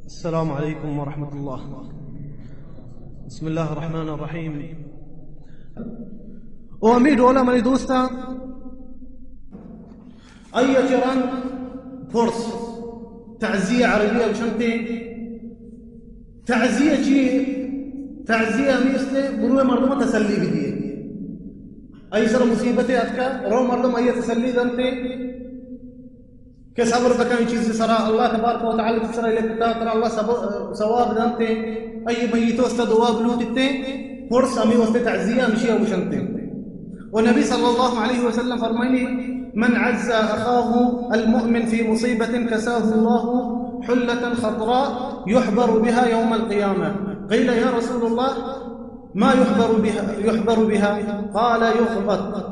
السلام عليكم ورحمة الله. بسم الله الرحمن الرحيم. وامید ولا من دوستا أي تران فرص تعزية عربية وشنتي تعزية ميسلة بروه مردم تسلي بديه أي سر مصيبتي أتكا رو مردم أي تسلي دنتي كصبر بكان چیز سرا الله تبارك وتعالى تسرا لكتا ترى الله ثواب دنتي أي ميتو است دعا بلودتي فرص أمي وست تعزية مشي أبو شنتي. والنبي صلى الله عليه وسلم فرماني من عز أخاه المؤمن في مصيبة كساه الله حلة خضراء يحبر بها يوم القيامة. قيل يا رسول الله ما يحبر بها قال يخبط.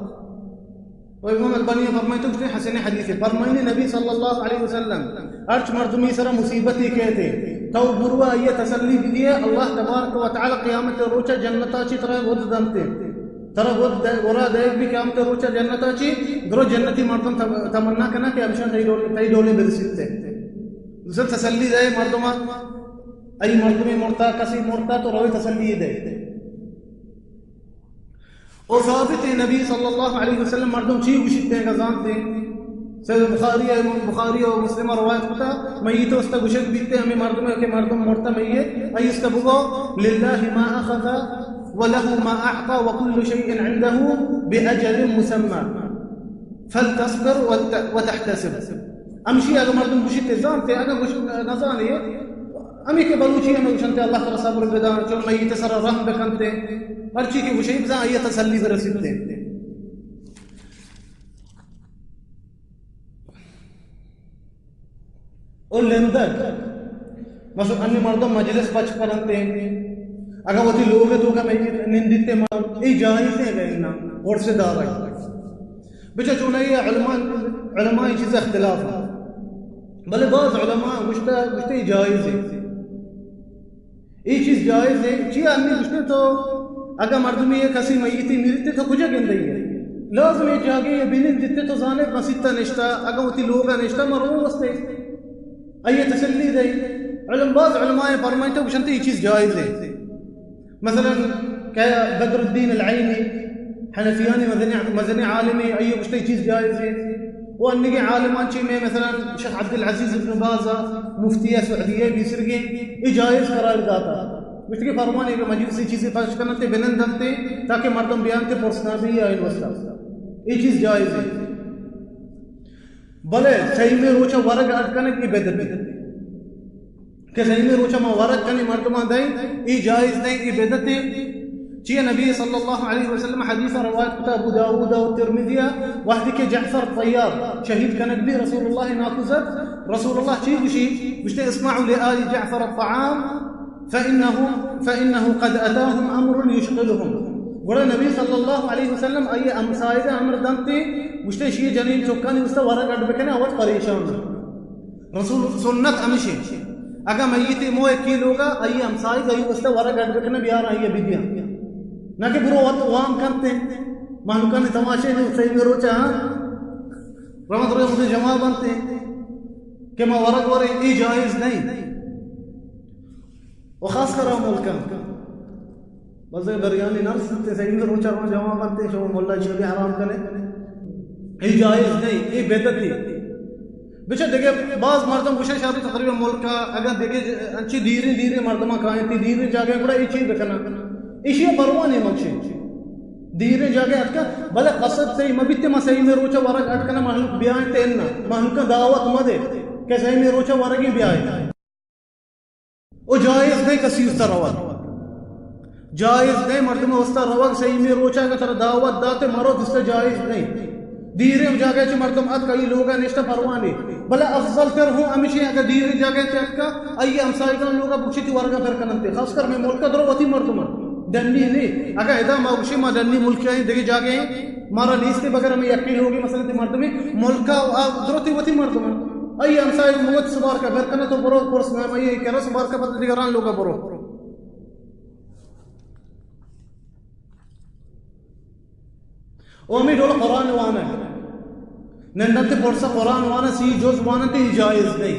وإمام الباني فرمائے تو حسن حدیث فرمائے نبی صلی اللہ علیہ وسلم ارچ مردمی سرا مصیبتی کہتے تو بروا یہ تسلی دیے اللہ تبارک و تعالی قیامت روچا جنتا چی طرح ود دمتے طرح ود ورا دیکھ بھی قیامت روچا جنتا چی درو جنتی مردم تمنا کنا کہ ابشان تئی ڈولے برستے زل تسلی دے مردما ای مردمی مرتا کسی مرتا تو روی تسلی دے. اور ثابت نبی صلی اللہ علیہ وسلم مردم چی گوشتے ہیں گزانتے سید بخاری و مسلم روایت ہوتا میت است گوشت بیتے ہمیں مردم ہے کہ مردم مرتا میت ای است بگو للہ ما اخذ وله ما اعطى وكل شيء عنده باجل مسمى فلتصبر وتحتسب. امشي اگر مردم گوشتے زانتے اگر گوشت نزانی امی کے بلوچی ہمیں گوشتے اللہ تعالی صبر بدان چون میت سر رحم بکنتے ہر چیز کی وشیب زا یہ تسلی برسیتے اور لندن مثلا انی مردم مجلس بچ کرنتے اگر وہ تی لوگ تو کا میں نندتے مار ای جائز ہے گئنا اور سے دار ہے بچا چونا یہ علماء چیز اختلاف ہے بلے بعض علماء مجھتے جائز ہے ای چیز جائز ہے چی آنی مجھتے تو اگر مردمی یہ کسی میتی میرتے تو کجا گندی ہے لازم یہ جاگے یہ بینن دیتے تو زانے مسیطہ نشتا اگر وہ تی لوگا نشتا مرون وستے ایہ تسلی دے علم بعض علماء فرمائیں تو بشنتے یہ چیز جائز ہے مثلا کہ بدر الدین العینی حنفیانی مزنی عالمی ایہ بشتے چیز جائز ہے وانگی عالمان چی میں مثلا شیخ عبدالعزیز ابن بازا مفتیہ سعودیہ بھی سرگیں یہ جائز قرار داتا مجھتے کہ فرمانے کہ مجلسی چیزیں پاش کرنتے بنن دنتے تاکہ مردم بیانتے پرسنا بھی آئین وستا یہ چیز جائز ہے. بلے صحیح میں روچا ورگ اٹکنے کی بدت کہ صحیح میں روچا ما ورگ کنی مردمان دائیں یہ جائز نہیں یہ بدت ہے. چیئے نبی صلی اللہ علیہ وسلم حدیث روایت کتا ابو داود و ترمذیہ وحدی کے جعفر طیار شہید کنک بھی رسول اللہ ناکوزت رسول اللہ چی گوشی گوشتے اسمعوا لآل جعفر الطعام فإنه قد أتاهم أمر يشغلهم. ورا نبی صلی اللہ علیہ وسلم آئیے امسائدہ امر دمتے گوشتے شیئے جنین چوکانی استا ورق اڈ بکنے آوات پریشان رسول سنت امشی اگر میتی موے کی لوگا آئیے امسائدہ آئیے استا ورق اڈ بکنے بیار آئیے بیدیاں نہ کہ برو وقت وام کرتے محلوکان تماشے نے صحیح میں روچا رحمت روی مجھے جمع بنتے کہ میں ورق ورے ای جائز نہیں وخاص کرا ملکا بس بریانی نرس سکتے صحیح میں روچا رہا جمع بنتے شو مولا شبی حرام کرے ای جائز نہیں ای بیدت دی بچہ دیکھے بعض مردم گوشہ شادی تقریبا ملکا اگر دیکھے انچی دیرے مردمہ کھائیں تھی دیرے جاگے بڑا ای چیز بکنا ایشیا پروانی مکشی دیرے جاگے اٹکا بلے قصد صحیح مبیتے ما صحیح میں روچا ورگ اٹکنا محلوک بیائیں تیننا محلوکا دعوت مدے کہ صحیح میں روچا ورگی بیائیں او جائز نہیں کسی استا روگ جائز نہیں مردم استا روگ صحیح میں روچا کہ تر دعوت داتے مرد استا جائز نہیں دیرے جاگے چی مردم ات کئی لوگا نشتا پروانی بلے افضل تر ہوں امیشی اگر دیرے جاگے چی ات کا آئیے امسائیگان لوگا بکشی تی ورگا پھر کننتے خاص کر میں ملکہ درو وطی مردم دنی نہیں اگر ادا ماوشی ما دنی ملکی آئیں دیکھے جاگے ہیں مارا نیستے بگر ہمیں یقین ہوگی مثلا تی مردمی ملکہ درو تی وطی مردم آئیے امسائیگ موت سبار کا پھر کنے تو برو پرس میں آئیے کہہ سبار کا پتہ دیگران لوگا برو اومی ڈولا قرآن وانا ہے نندتے پرسا قرآن وانا سی جوز وانا تی جائز نہیں